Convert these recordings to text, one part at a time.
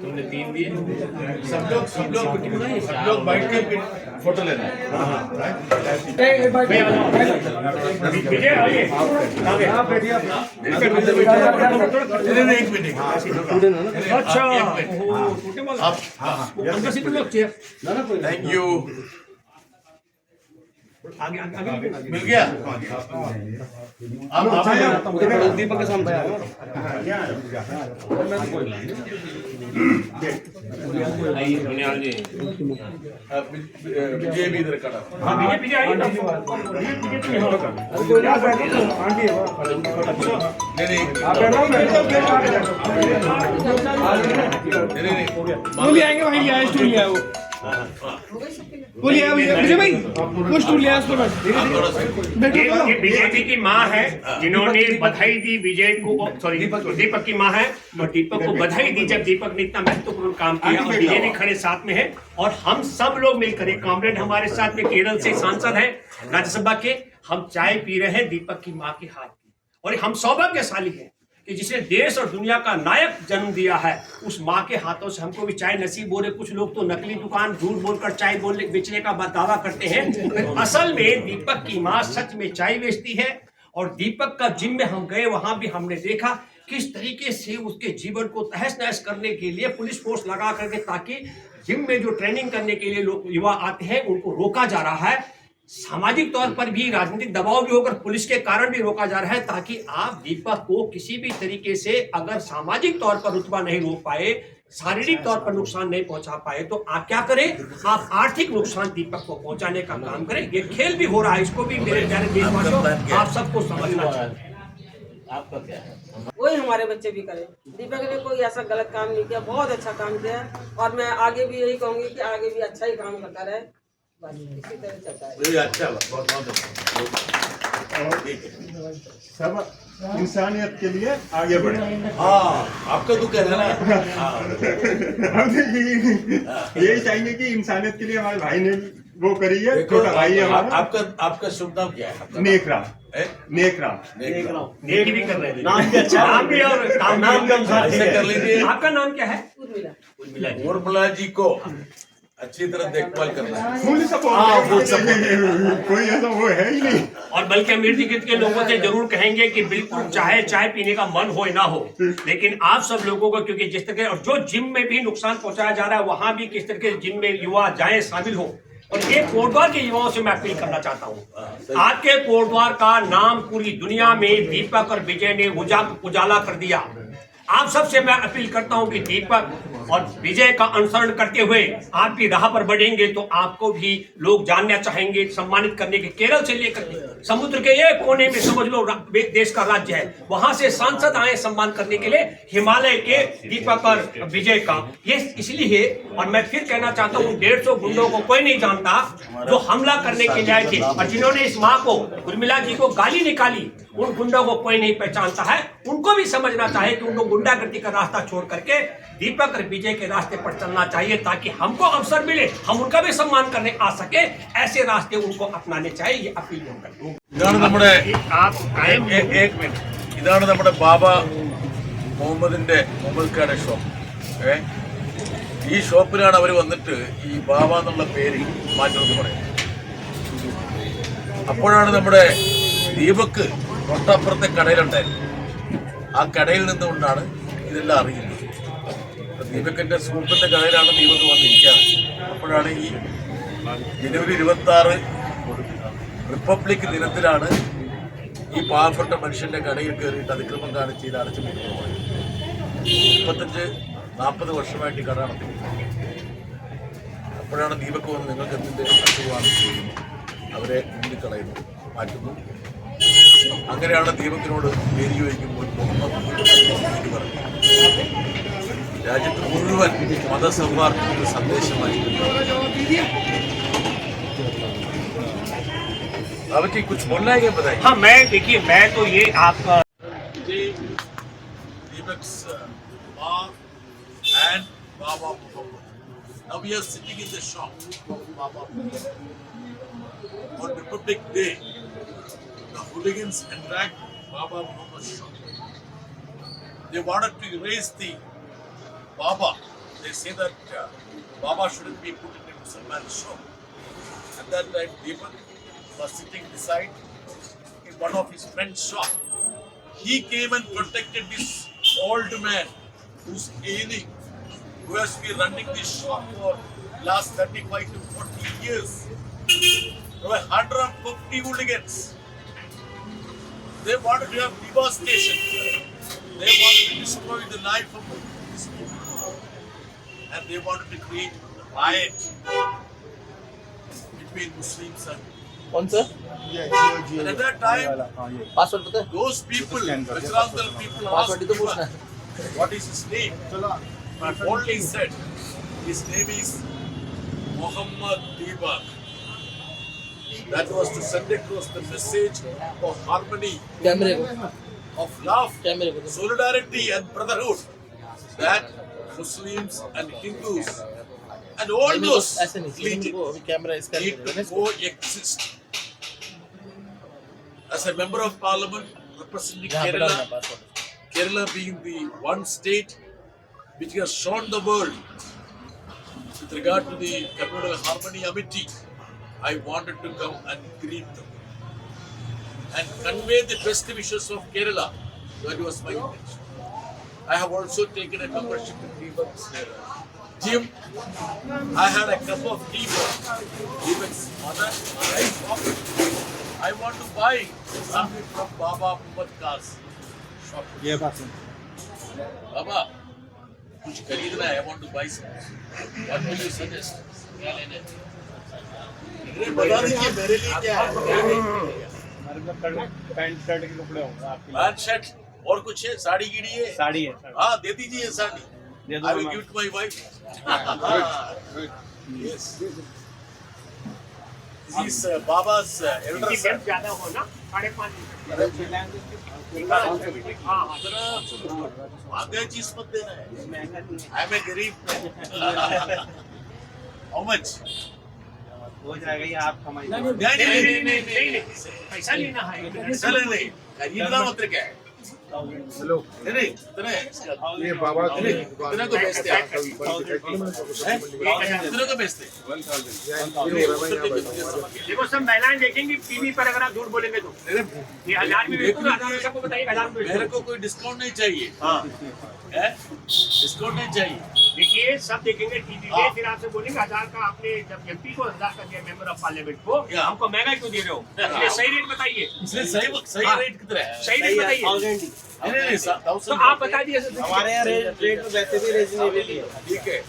तुमने 3 दिए, सब लोग बैठ के फोटो लेना है। एक मिनट। अच्छा, थैंक यू। आगे मिल गया। दीपक के सामने विजय भी इधर खड़ा। बोलिए आएंगे भाई, लिया स्टूल लिया वो, बोलिए विजय भाई वो स्टूल लिया उस पर ये बीजेपी की माँ है जिन्होंने बधाई दी विजय को, सॉरी दीपक की माँ है और दीपक को बधाई दी जब दीपक ने इतना महत्वपूर्ण काम किया। और विजय भी खड़े साथ में है और हम सब लोग मिलकर, एक कॉमरेड हमारे साथ में केरल से सांसद हैं राज्यसभा के, हम चाय पी रहे हैं दीपक की माँ के हाथ की। और हम सौभाग्यशाली हैं कि जिसने देश और दुनिया का नायक जन्म दिया है, उस माँ के हाथों से हमको भी चाय नसीब हो रही। कुछ लोग तो नकली दुकान झूठ बोलकर चाय बेचने का दावा करते हैं, असल में दीपक की माँ सच में चाय बेचती है। और दीपक का जिम में हम गए, वहां भी हमने देखा किस तरीके से उसके जीवन को तहस नहस करने के लिए पुलिस फोर्स लगा करके, ताकि जिम में जो ट्रेनिंग करने के लिए लोग युवा आते हैं उनको रोका जा रहा है। सामाजिक तौर पर भी, राजनीतिक दबाव भी होकर पुलिस के कारण भी रोका जा रहा है, ताकि आप दीपक को किसी भी तरीके से अगर सामाजिक तौर पर रुतबा नहीं रोक पाए, शारीरिक तौर पर नुकसान नहीं पहुंचा पाए, तो आप क्या करें, आप आर्थिक नुकसान दीपक को पहुंचाने का काम करें। ये खेल भी हो रहा है, इसको भी मेरे प्यारे देशवासियों आप सबको समझना चाहिए। आपका क्या है? वही हमारे बच्चे भी करें। दीपक ने कोई ऐसा गलत काम नहीं किया, बहुत अच्छा काम किया और मैं आगे भी यही कहूंगी कि आगे भी अच्छा ही काम करता रहे, बस इसी तरह चलता है। अच्छा, बहुत सब इंसानियत के लिए आगे बढ़े। हाँ, आपका तो कहना है। हम यही चाहेंगे कि इंसानियत के लिए हमारे भाई ने वो करी है, छोटा भाई है हमारा। आपका शुभ नाम क्या है? नेकराम। नेकराम नेकी भी कर रहे हैं, नाम भी अच्छा, नाम भी और नाम कम ऐसे कर लीजिए। आपका नाम क्या है? उर्मिला जी को अच्छी तरह देखभाल करना है। फुल सपोर्ट, कोई ऐसा वो है ही नहीं। और बल्कि हम इर्द गिर्द के लोगों से जरूर कहेंगे कि बिल्कुल चाहे चाय पीने का मन हो ना हो, लेकिन आप सब लोगों को, क्योंकि जिस तरह और जो जिम में भी नुकसान पहुंचाया जा रहा है, वहां भी किस तरह के जिम में युवा जाए, शामिल हो। और ये कोटद्वार के युवाओं से मैं अपील करना चाहता हूँ, आपके कोटद्वार का नाम पूरी दुनिया में दीपक और विजय ने उजाला कर दिया। आप सबसे मैं अपील करता हूं कि दीपक और विजय का अनुसरण करते हुए आप भी राह पर बढ़ेंगे तो आपको भी लोग जानना चाहेंगे, सम्मानित करने के। केरल से लेकर समुद्र के एक कोने में समझ लो देश का राज्य है, वहां से सांसद आए सम्मान करने के लिए हिमालय के दीपक और विजय का। ये इसलिए, और मैं फिर कहना चाहता हूँ, 150 गुंडों को कोई नहीं जानता जो हमला करने के लिए आए थे, और जिन्होंने इस माँ को, उर्मिला जी को गाली निकाली, उन गुंडों को कोई नहीं पहचानता है। उनको भी समझना चाहिए कि उनको गुंडागर्दी का रास्ता छोड़ करके दीपक और विजय के रास्ते पर चलना चाहिए, ताकि हमको अवसर मिले, हम उनका भी सम्मान करने आ सके। ऐसे रास्ते उनको अपनाने चाहिए, ये अपील हम करते हैं। ഇതാണ് നമ്മുടെ आप कायम एक मिनट, ഇതാണ് നമ്മുടെ ബാബ മുഹമ്മദ് ഖാന്റെ ഷോപ്പ്. ഈ ഷോപ്പിലാണ് അവർ വന്നിട്ട് ഈ ബാബ എന്നുള്ള പേര് മാറ്റണമെന്ന് പറയുന്നത്. അപ്പോഴാണ് നമ്മുടെ ദീപക് തൊട്ടപ്പുറത്തെ കടയിലുണ്ടായിരുന്നു. ആ കടയിൽ നിന്നുകൊണ്ടാണ് ഇതെല്ലാം അറിയുന്നത്. ദീപകിന്റെ സൂപ്പിന്റെ കടയിലാണ് ദീപക് വന്നിരിക്കാറ്. അപ്പോഴാണ് ഈ ജനുവരി 26 റിപ്പബ്ലിക് ദിനത്തിലാണ് ഈ പാവപ്പെട്ട മനുഷ്യന്റെ കടയിൽ കയറിയിട്ട് അതിക്രമം കാണിച്ച് ഇത് അടച്ചു പോകുന്നത്. 35-40 വർഷമായിട്ട് ഈ കട നടത്തിയിരുന്നു. അപ്പോഴാണ് ദീപക് വന്ന് നിങ്ങൾക്ക് എന്തിന്റെ അസുഖമാണെന്ന് ചോദിക്കുന്നു. അവരെ മുന്നിക്കളയുന്നു, മാറ്റുന്നു. അങ്ങനെയാണ് ദീപകിനോട് പേര് ചോദിക്കുമ്പോൾ മുഹമ്മദ് പറഞ്ഞു. രാജ്യത്ത് മുഴുവൻ മതസൗഹാർദ്ദത്തിന്റെ സന്ദേശമായി आपकी कुछ बोलना है क्या बताइए? हाँ, मैं देखिए, मैं तो ये आपका Deepak's mom and Baba Muhammad. Now we are sitting in the shop of Baba Muhammad. On Republic Day, the hooligans attacked Baba Muhammad's shop. They wanted to erase the Baba. They say that Baba shouldn't be put in a Musalman's shop. At that time, Deepak was sitting beside in one of his friend's shop. He came and protected this old man who's ailing, who has been running this shop for last 35 to 40 years. There were 150 hooligans. They wanted to have devastation. They wanted to destroy the life of these people. And they wanted to create a riot between Muslims and कौन सा and at that time, password पता है those people, Vajrangal people asked Deepak, what is his name? He only said, his name is Muhammad Deepak. That was to send across the message of harmony, कैमरे को of love, कैमरे को solidarity and brotherhood that Muslims and Hindus and all those ऐसे नहीं religions को अभी camera इसका need to coexist. As a member of parliament representing Kerala, Kerala being the one state which has shown the world with regard to the communal harmony amity, I wanted to come and greet them and convey the best wishes of Kerala. That was my intention. I have also taken a membership in Deepak's gym. I had a cup of tea for Deepak's mother. I want to buy something from Baba Muhammad Khan's shop. ये बात है Baba, कुछ खरीदना है, I want to buy something. What will you suggest? क्या लेना है? इन्हें बता दीजिए मेरे लिए क्या है? पैंट शर्ट के कपड़े होंगे आपके पैंट शर्ट और कुछ है? साड़ी गिड़ी है? साड़ी है हाँ, दे दीजिए साड़ी. दे दो I will ना। give it to my wife. Yes. This is Baba's elder इनकी son. डेप्थ ज्यादा हो ना 5.5 हाँ हाँ महंगा चीज मत देना है. I am a गरीब man. How much? हो जाएगा ये आप कमाई नहीं. पैसा लेना है चले नहीं. खरीदना मत क्या है? हेलो नहीं, इतना है इसका. ये बाबा इतना को बेचते हैं. इतना को बेचते हैं. देखो सब महिलाएं देखेंगी टीवी पर अगर आप झूठ बोलेंगे तो ये 1000 में बेचो ना 1000 सबको बताइए 1000 में मेरे बेचो को कोई डिस्काउंट नहीं चाहिए. डिस्काउंट नहीं चाहिए. देखिए सब देखेंगे टीवी पे फिर आपसे बोलेंगे 1000 का आपने जब एमपी को 1000 का दिया मेंबर ऑफ पार्लियामेंट को हमको महंगा क्यों दे रहे हो इसलिए सही रेट बताइए इसलिए सही रेट कितना है? सही रेट बताइए नहीं, तो आप बता दिए हमारे यहाँ रेट वैसे भी रीजनेबल है ठीक है.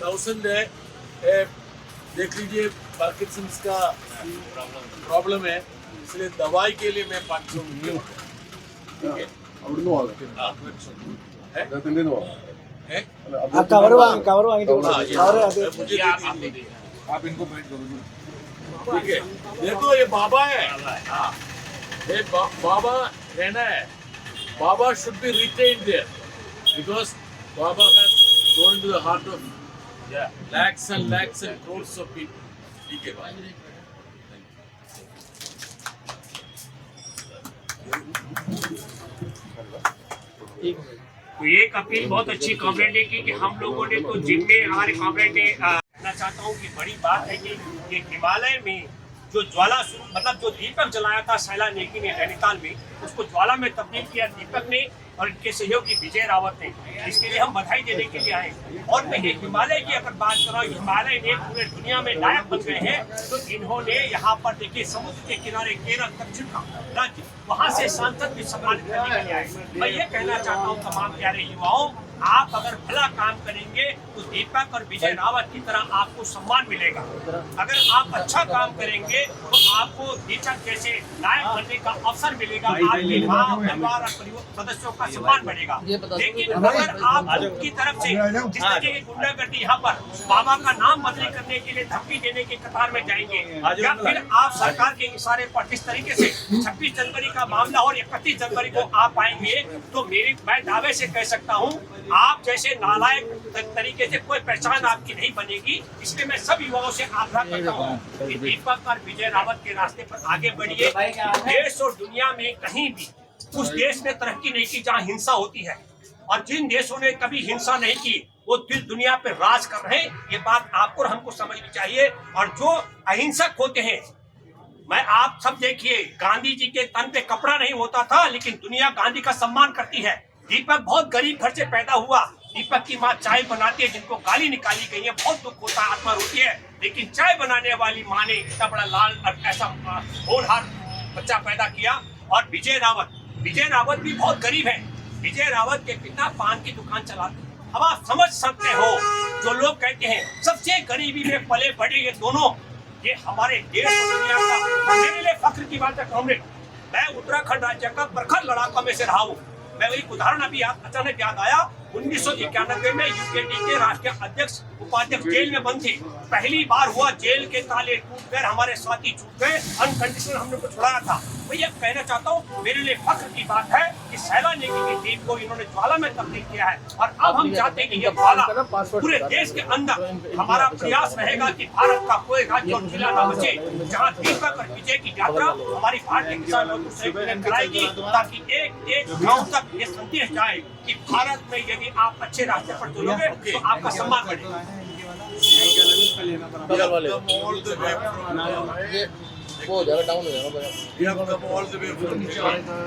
1000 है. देख लीजिए पार्किंसंस का प्रॉब्लम है, इसलिए दवाई के लिए मैं 500 रुपये. ठीक है. हाँ, है? कवर वांगे तो हाँ, ये मुझे दे दीजिए. आप इनको भेज दो. ठीक है. देखो ये बाबा है. हाँ, ये बाबा रहना है. Baba should be retained there because Baba has gone into the heart of lakhs and lakhs and crores of people. ठीक है भाई. तो ये एक अपील बहुत अच्छी कॉमरेड ने की कि हम लोगों ने तो जिम में हमारे कॉमरेड ने कहना चाहता हूँ कि बड़ी बात है कि ये हिमालय में जो ज्वाला मतलब जो दीपक जलाया था सैला नेकी ने नैनीताल में उसको ज्वाला में तब्दील किया दीपक ने और इनके सहयोगी विजय रावत ने. इसके लिए हम बधाई देने के लिए आए. और मैं हिमालय की अगर बात कर रहा हूँ हिमालय ने पूरे दुनिया में नायक बन गए हैं. तो इन्होंने यहाँ पर देखिए समुद्र के किनारे केरल दक्षिण का राज्य वहाँ से सांसद भी सम्मानित करने के लिए आए. मैं ये कहना चाहता हूँ तमाम प्यारे युवाओं आप अगर भला काम करेंगे तो दीपक और विजय रावत की तरह आपको सम्मान मिलेगा. अगर आप अच्छा काम करेंगे तो आपको दीपक जैसे नायक बनने का अवसर मिलेगा. आपके माँ परिवार और सदस्यों का सम्मान बढ़ेगा. लेकिन अगर आप उनकी तरफ से जिस तरह की गुंडागर्दी यहाँ पर बाबा का नाम बदली करने के लिए धमकी देने की कतार में जाएंगे या फिर आप सरकार के इशारे पर जिस तरीके से 26 जनवरी का मामला और 31 जनवरी को आप आएंगे तो मैं दावे से कह सकता हूँ आप जैसे नालायक तरीके से कोई पहचान आपकी नहीं बनेगी। इसलिए मैं सब युवाओं से आग्रह करता हूँ कि दीपक और विजय रावत के रास्ते पर आगे बढ़िए। देश और दुनिया में कहीं भी उस देश ने तरक्की नहीं की जहाँ हिंसा होती है, और जिन देशों ने कभी हिंसा नहीं की वो दुनिया पे राज कर रहे हैं। ये बात आपको और हमको समझनी चाहिए। और जो अहिंसक होते हैं, मैं आप सब देखिए, गांधी जी के तन पे कपड़ा नहीं होता था, लेकिन दुनिया गांधी का सम्मान करती है। दीपक बहुत गरीब घर से पैदा हुआ। दीपक की माँ चाय बनाती है, जिनको गाली निकाली गई है, बहुत दुख होता है, आत्मा रोती है, लेकिन चाय बनाने वाली माँ ने इतना बड़ा लाल और ऐसा होनहार बच्चा पैदा किया। और विजय रावत भी बहुत गरीब है। विजय रावत के पिता पान की दुकान चलाते। अब आप समझ सकते हो, जो लोग कहते हैं सबसे गरीबी में पले बड़े ये दोनों, ये हमारे देश और दुनिया का मेरे लिए फख्र की बात है। कॉमरेड, मैं उत्तराखंड राज्य का प्रखर लड़ाका में से रहा हूँ। मैं वही उदाहरण अभी अचानक याद आया। 1991 में यूकेडी के राष्ट्रीय अध्यक्ष उपाध्यक्ष जेल में बंद थे। पहली बार हुआ, जेल के ताले टूट गए, हमारे साथी छूट गए, अनकंडीशनल हमने को छुड़ाया था। मैं ये कहना चाहता हूँ, मेरे लिए फख्र की बात है कि सैला नेगी की टीम को इन्होंने ज्वाला में तब्दील किया है। और अब हम चाहते हैं कि ये ज्वाला पूरे देश के अंदर, हमारा प्रयास रहेगा कि भारत का कोई राज्य और जिला न बचे जहाँ दीपक और विजय की यात्रा हमारी भारतीय किसान मजदूर संघ ने कराएगी, ताकि एक एक गाँव तक ये संदेश जाए कि भारत में यदि आप अच्छे रास्ते पर चलोगे तो आपका सम्मान बढ़ेगा। वो हो जाएगा, डाउन हो जाएगा।